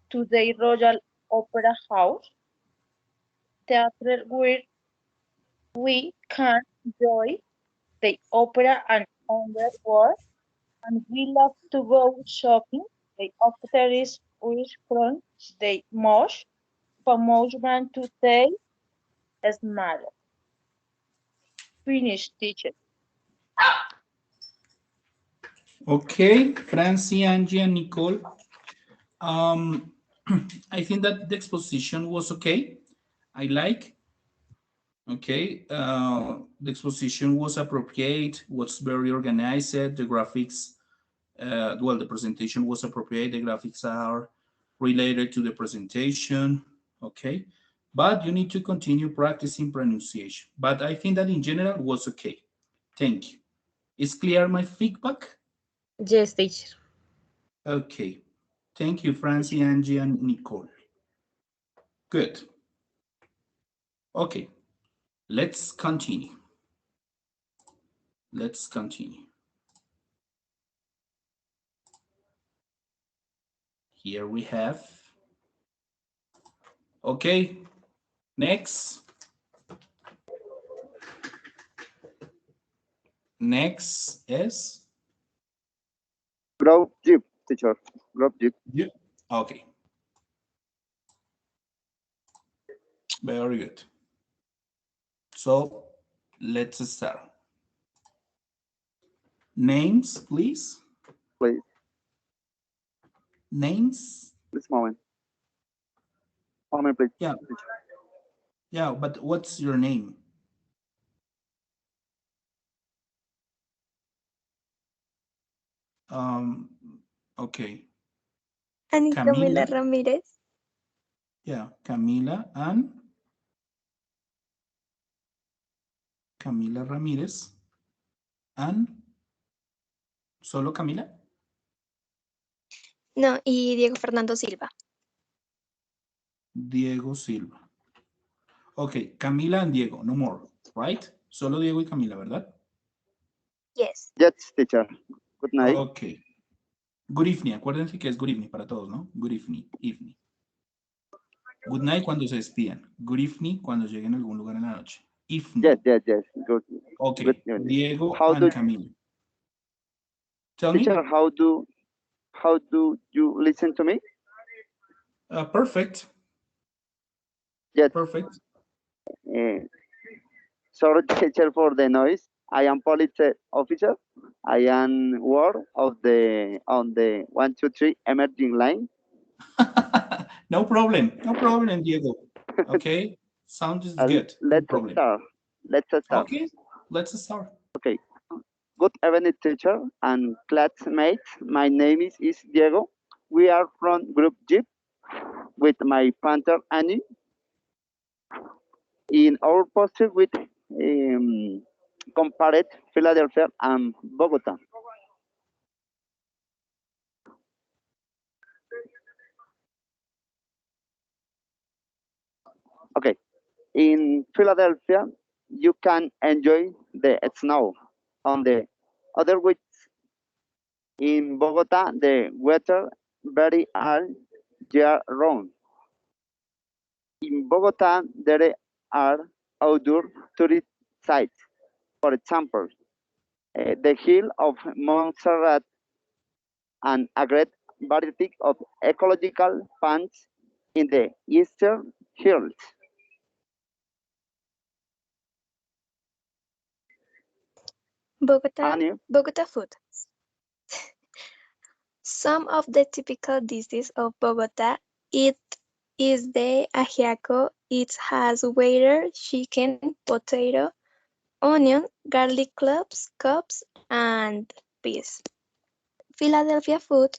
to the Royal Opera House, theatre where we can enjoy the opera and underworld, and we love to go shopping. The opera is from the most famous brand today, Smart. Finish, teacher. Okay, Francie, Angie, and Nicole. I think that the exposition was okay. I like. Okay, the exposition was appropriate, was very organized. The graphics, well, the presentation was appropriate. The graphics are related to the presentation. Okay, but you need to continue practicing pronunciation. But I think that in general was okay. Thank you. Is clear my feedback? Yes, teacher. Okay. Thank you, Francie, Angie, and Nicole. Good. Okay. Let's continue. Let's continue. Here we have. Okay. Next. Next is Group Jeep, teacher. Group Jeep. Yeah. Okay. Very good. So let's start. Names, please. Please. Names. This moment. Moment, please. Yeah. Yeah, but what's your name? Okay. And Camila. Camila Ramirez. Yeah, Camila and Camila Ramírez and solo Camila. No, y Diego Fernando Silva. Diego Silva. Okay, Camila and Diego, no more, right? Solo Diego y Camila, ¿verdad? Yes. Yes, teacher. Good night. Okay. Good evening. Acuérdense que es good evening para todos, ¿no? Good evening. Evening. Good night cuando se despidan. Good evening cuando lleguen a algún lugar en la noche. Evening. Yes. Good. Okay. Good evening. Diego How and Camila. Tell teacher, me. how do you listen to me? Perfect. Yes. Perfect. Sorry, teacher, for the noise. I am police officer. I am ward on the 123 emerging line. No problem. No problem, Diego. Okay. Sound is good. No problem. Let's start. Okay. Let's start. Okay. Good evening, teacher and classmates. My name is Diego. We are from Group Jeep with my partner Annie. In our poster with compared Philadelphia and Bogota. Okay, in Philadelphia, you can enjoy the snow on the other weeks. In Bogota, the weather very all year round. In Bogota, there are outdoor tourist sites. For example, the Hill of Montserrat and a great variety of ecological plants in the Eastern Hills. Bogota food. Some of the typical dishes of Bogota, it is the ajiaco. It has waiter, chicken, potato, onion, garlic cups, and peas. Philadelphia food,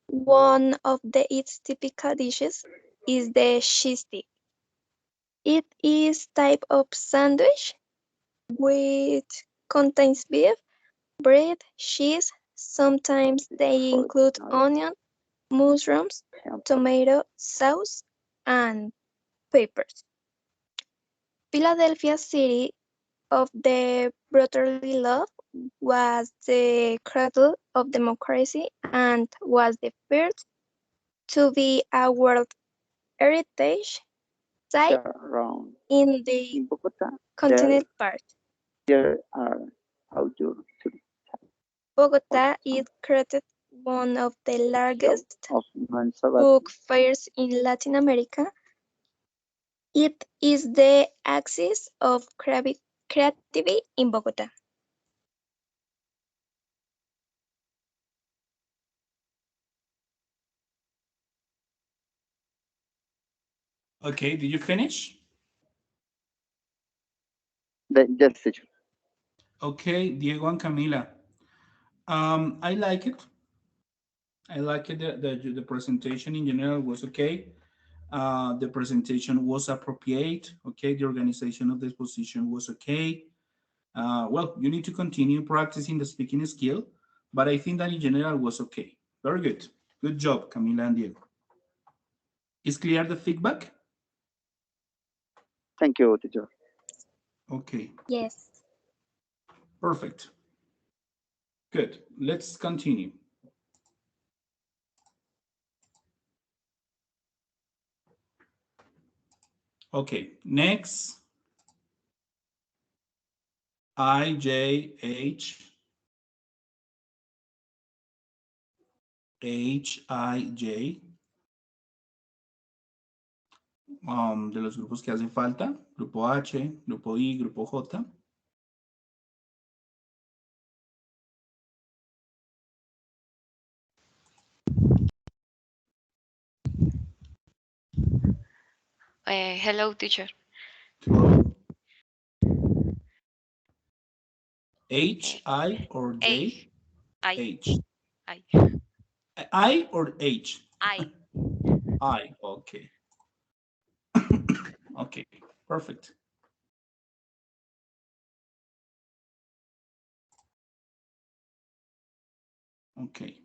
one of its typical dishes is the cheese stick. It is type of sandwich which contains beef, bread, cheese. Sometimes they include onion, mushrooms, tomato sauce, and peppers. Philadelphia City of the brotherly love was the cradle of democracy and was the first to be a World Heritage Site in the continent part. There are outdoor tourist Bogota is created one of the largest of Montserrat. book fairs in Latin America. It is the axis of creativity in Bogota. Okay, did you finish? Yes, teacher. Okay, Diego and Camila. I like it. I like it. The presentation in general was okay. The presentation was appropriate. Okay, the organization of the exposition was okay. Well, you need to continue practicing the speaking skill, but I think that in general was okay. Very good. Good job, Camila and Diego. Is clear the feedback? Thank you, teacher. Okay. Yes. Perfect. Good. Let's continue. Okay, next. IJH. HIJ. De los grupos que hacen falta. Grupo H, grupo I, grupo J. Hello, teacher. Hello. H, I, or J? H. I or H? I. I, okay. Okay, perfect. Okay.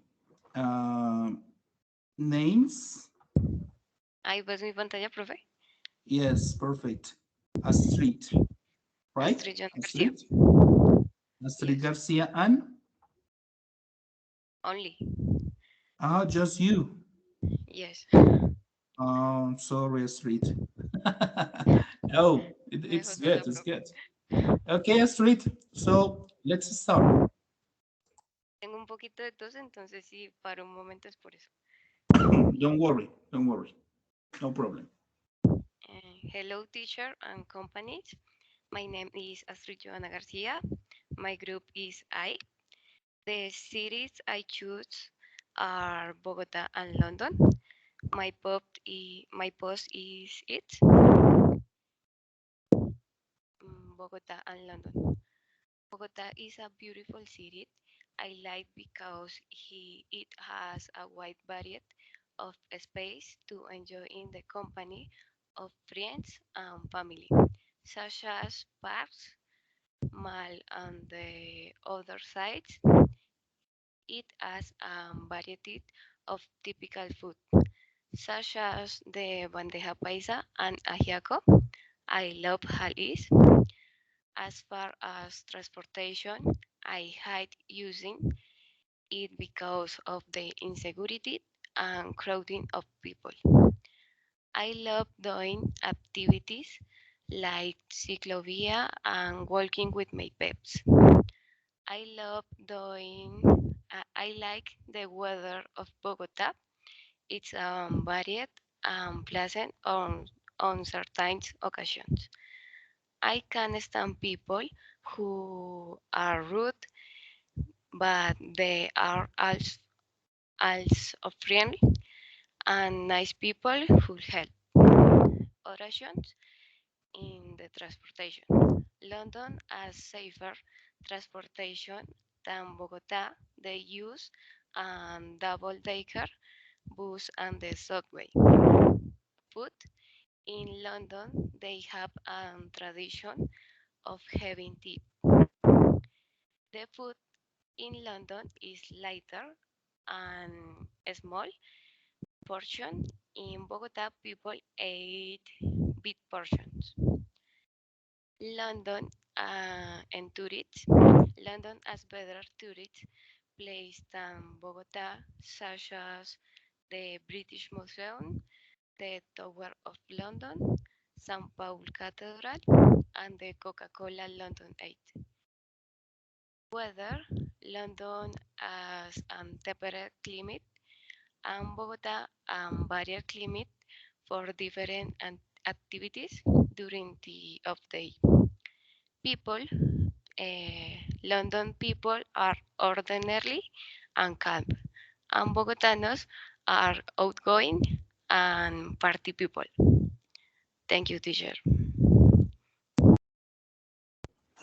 Names? Ahí ves mi pantalla, profe. Yes, perfect. Astrid, right? Astrid Joana García. Astrid? Astrid Garcia and? Only. Ah, just you. Yes. Sorry, Astrid. Oh, it's good, it's good. Okay, Astrid, so let's start. Tengo un poquito de tos, entonces sí, para un momento es por eso. Don't worry, don't worry. No problem. Hello, teacher and companies. My name is Astrid Joana Garcia. My group is I. The cities I choose are Bogota and London. My post is it. Bogota and London. Bogota is a beautiful city. I like because it has a wide variety of space to enjoy in the company of friends and family, such as parks, mall, and the other sides. It has a variety of typical food, such as the bandeja paisa and ajiaco. I love halis. As far as transportation, I hate using it because of the insecurity and crowding of people. I love doing activities like cyclovia and walking with my pets. I love doing, I like the weather of Bogota. It's varied and pleasant on certain occasions. I can stand people who are rude, but they are also friendly and nice people who help. Orations in the transportation. London has safer transportation than Bogota. They use double-decker bus and the subway. Food in London, they have a tradition of having tea. The food in London is lighter and small portion. In Bogota, people eat big portions. London and tourists. London has better tourist place than Bogota, such as the British Museum, the Tower of London, St. Paul Cathedral, and the Coca-Cola London 8. Weather, London has temperate climate and Bogota varied climate for different activities during the of day. People, London people are ordinary and calm, and Bogotanos are outgoing and party people. Thank you, teacher.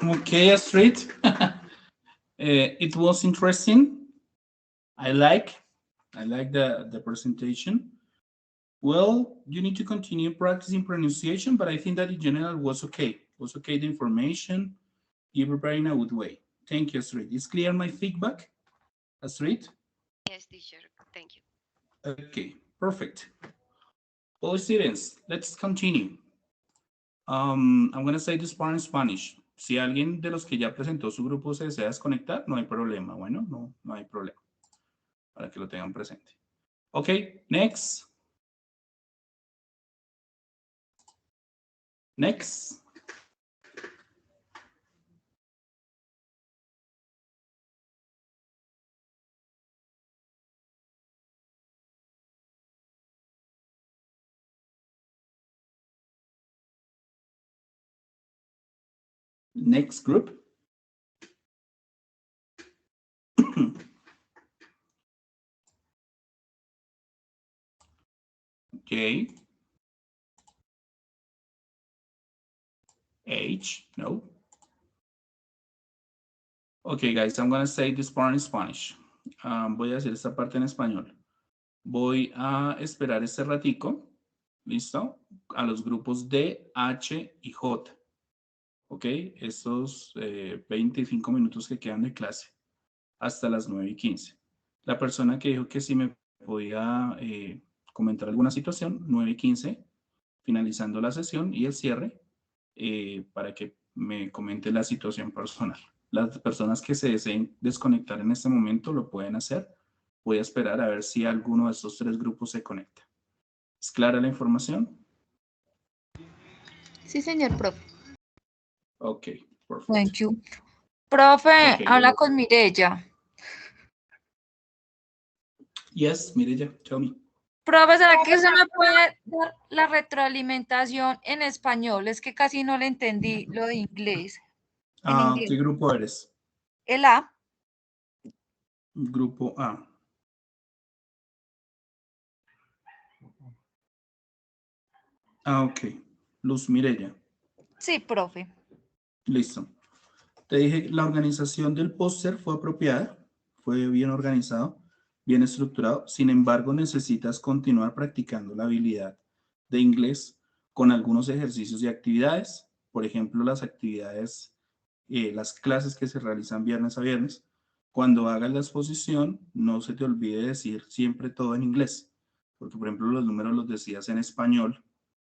Okay, Astrid. It was interesting. I like the presentation. Well, you need to continue practicing pronunciation, but I think that in general was okay. Was okay the information. You prepared in a good way. Thank you, Astrid. Is clear my feedback, Astrid? Yes, teacher. Thank you. Okay, perfect. Well, students, let's continue. I'm going to say this part in Spanish. Si alguien de los que ya presentó su grupo se desea desconectar, no hay problema. Bueno, no hay problema. Para que lo tengan presente. Okay, next. Next. Next group. J. H. No. Okay, guys, I'm going to say this part in Spanish. Voy a hacer esta parte en español. Voy a esperar este ratico. ¿Listo? A los grupos D, H y J. Ok, estos 25 minutos que quedan de clase. Hasta las 9:15. La persona que dijo que si me podía comentar alguna situación, 9:15, finalizando la sesión y el cierre, para que me comente la situación personal. Las personas que se deseen desconectar en este momento lo pueden hacer. Voy a esperar a ver si alguno de estos tres grupos se conecta. ¿Es clara la información? Sí, señor profe. Ok, perfecto. Thank you. Profe, Okay, habla well, con Mireya. Yes, Mireya, tell me. Profe, ¿será que usted me puede dar la retroalimentación en español? Es que casi no le entendí lo de inglés. En inglés. ¿Qué grupo eres? El A. Grupo A. Ok. Luz Mireya. Sí, profe. Listo. Te dije, la organización del póster fue apropiada, fue bien organizado, bien estructurado. Sin embargo, necesitas continuar practicando la habilidad de inglés con algunos ejercicios y actividades. Por ejemplo, las actividades, las clases que se realizan viernes a viernes. Cuando hagas la exposición, no se te olvide decir siempre todo en inglés. Porque, por ejemplo, los números los decías en español,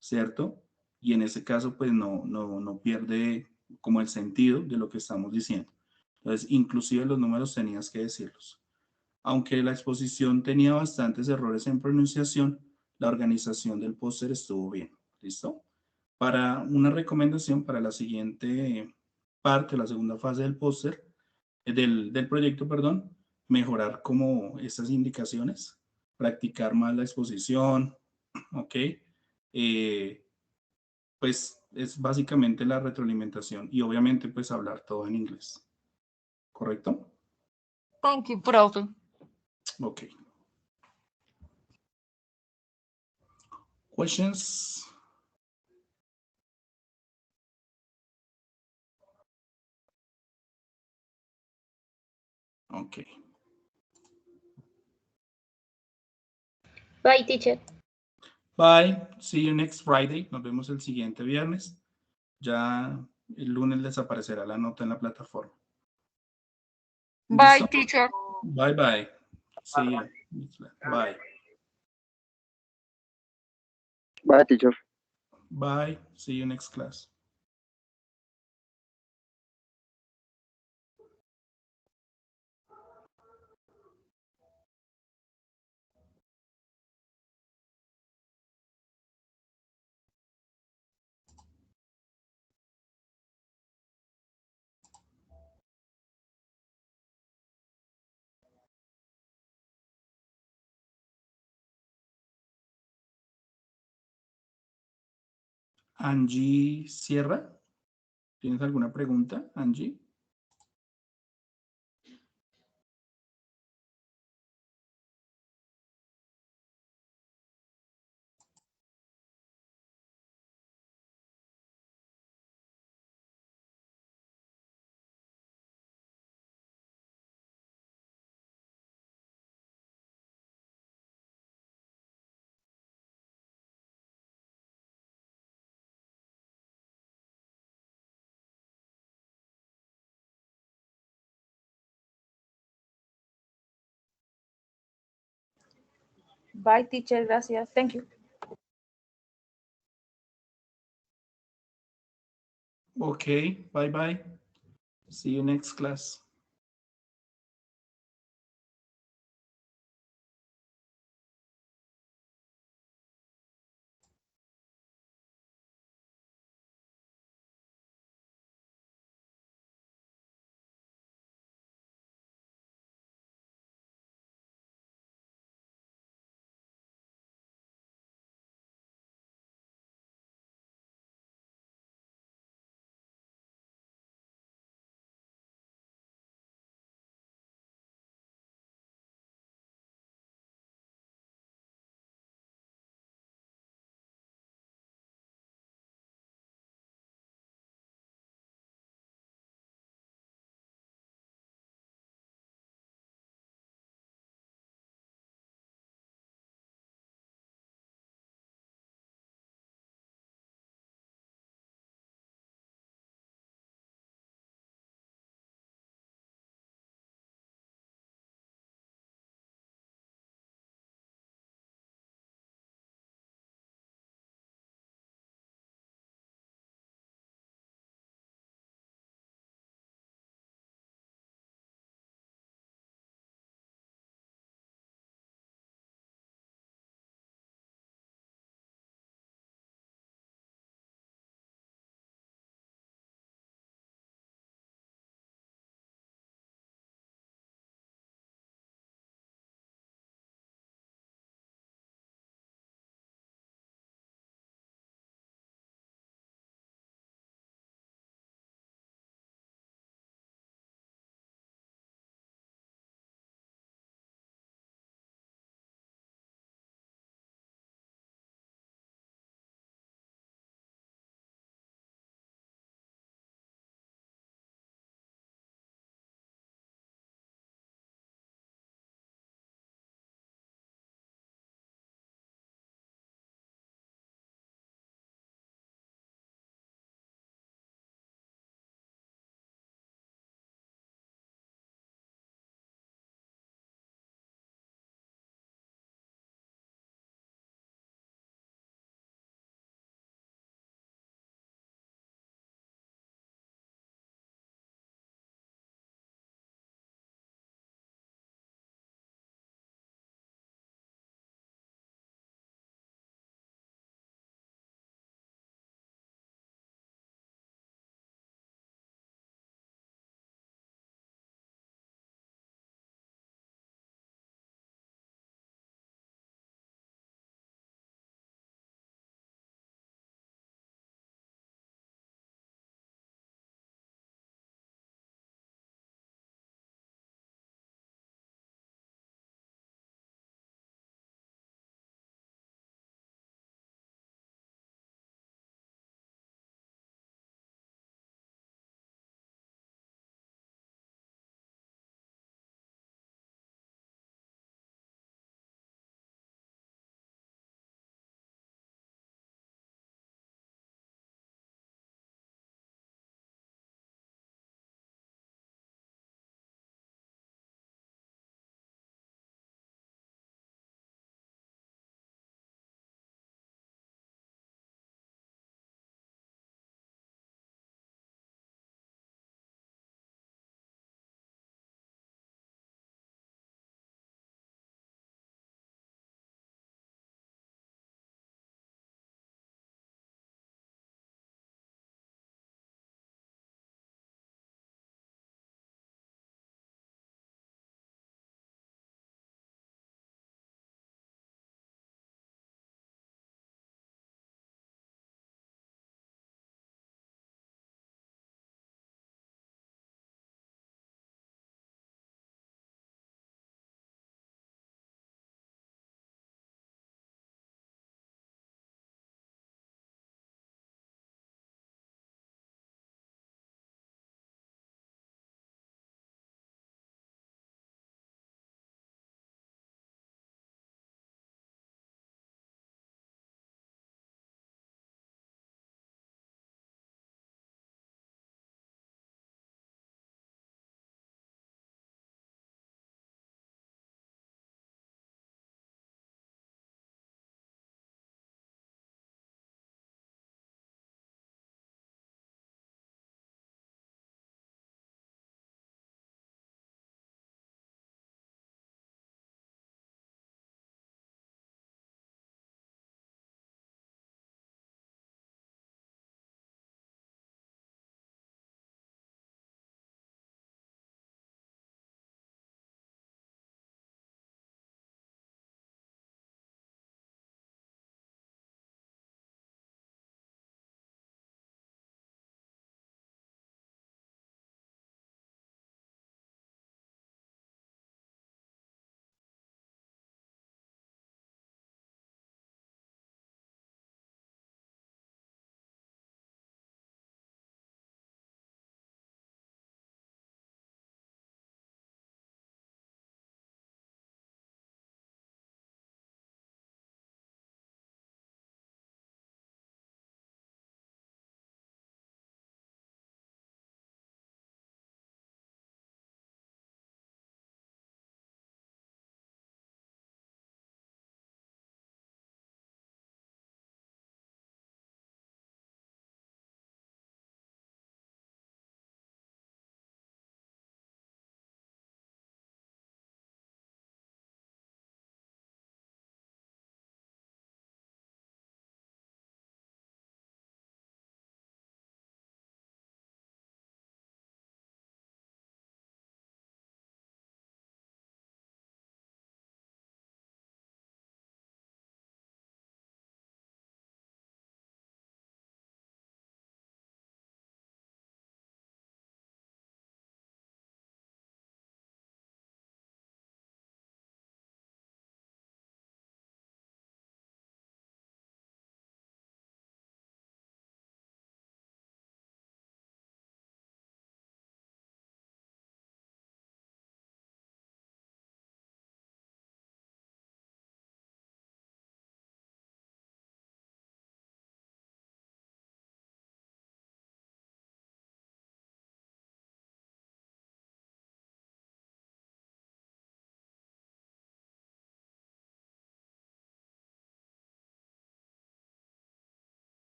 ¿cierto? Y en ese caso, pues no pierde como el sentido de lo que estamos diciendo. Entonces, inclusive los números tenías que decirlos. Aunque la exposición tenía bastantes errores en pronunciación, la organización del póster estuvo bien. ¿Listo? Para una recomendación para la siguiente parte, la segunda fase del póster, del proyecto, perdón, mejorar como estas indicaciones, practicar más la exposición, ¿ok? Pues es básicamente la retroalimentación y obviamente pues hablar todo en inglés. ¿Correcto? Thank you, profe. Ok. Questions? Ok. Bye, teacher. Bye. See you next Friday. Nos vemos el siguiente viernes. Ya el lunes les aparecerá la nota en la plataforma. Bye, ¿Listo? teacher. Bye, bye. See you. Bye. Bye, teacher. Bye. See you next class. Angie Sierra, ¿tienes alguna pregunta, Angie? Bye, teacher. Gracias. Thank you. Okay, bye bye. See you next class.